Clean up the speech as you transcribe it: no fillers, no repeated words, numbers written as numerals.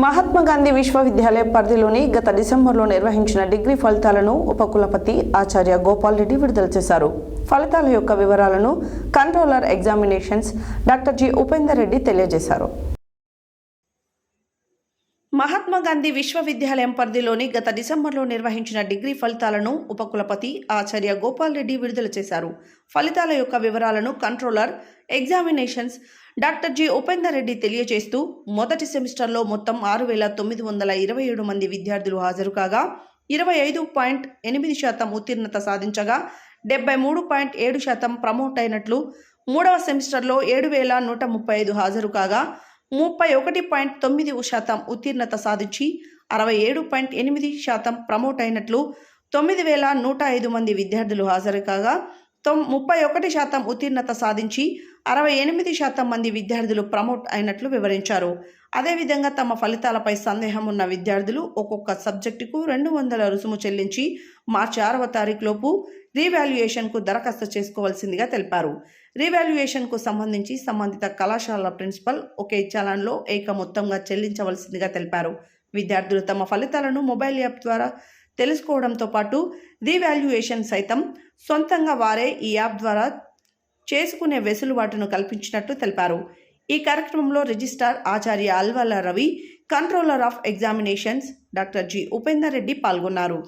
మహాత్మా గాంధీ విశ్వవిద్యాలయ పరిధిలోని గత డిసెంబర్లో నిర్వహించిన డిగ్రీ ఫలితాలను ఉపకులపతి ఆచార్య గోపాల్ రెడ్డి విడుదల చేశారు. ఫలితాల యొక్క వివరాలను controller examinations doctor G Upender Reddy తెలియజేశారు. మహాత్మా గాంధీ విశ్వవిద్యాలయం పరిధిలోని గత డిసెంబర్లో నిర్వహించిన డిగ్రీ ఫలితాలను ఉపకులపతి ఆచార్య గోపాల్ రెడ్డి విడుదల చేశారు. ఫలితాల యొక్క వివరాలను controller examinations doctor G Upender Reddy తెలియజేస్తూ మొదటి సెమిస్టర్లో మొత్తం 6,927 మంది విద్యార్థులు హాజరు కాగా 25.8% ఉత్తీర్ణత సాధించగా 73.7% ప్రమోట్ అయినట్లు, మూడవ సెమిస్టర్లో 7,135 హాజరు కాగా 31.9% ఉత్తీర్ణత సాధించి 67.8% ప్రమోట్ అయినట్లు, 9,105 మంది విద్యార్థులు హాజరు కాగా 31% ఉత్తీర్ణత సాధించి 68% మంది విద్యార్థులు ప్రమోట్ అయినట్లు వివరించారు. అదేవిధంగా తమ ఫలితాలపై సందేహం ఉన్న విద్యార్థులు ఒక్కొక్క సబ్జెక్టుకు 200 రుసుము చెల్లించి మార్చి 6వ తారీఖులోపు రీవాల్యుయేషన్కు దరఖాస్తు చేసుకోవాల్సిందిగా తెలిపారు. రీవాల్యుయేషన్కు సంబంధించి సంబంధిత కళాశాల ప్రిన్సిపల్ ఒకే చలాన్లో ఏక మొత్తంగా చెల్లించవలసిందిగా తెలిపారు. విద్యార్థులు తమ ఫలితాలను మొబైల్ యాప్ ద్వారా తెలుసుకోవడంతో పాటు రీవాల్యుయేషన్ సైతం సొంతంగా వారే ఈ యాప్ ద్వారా చేసుకునే వెసులుబాటును కల్పించినట్టు తెలిపారు. ఈ కార్యక్రమంలో registrar Acharya Alwala Ravi, controller of examinations doctor G Upender Reddy పాల్గొన్నారు.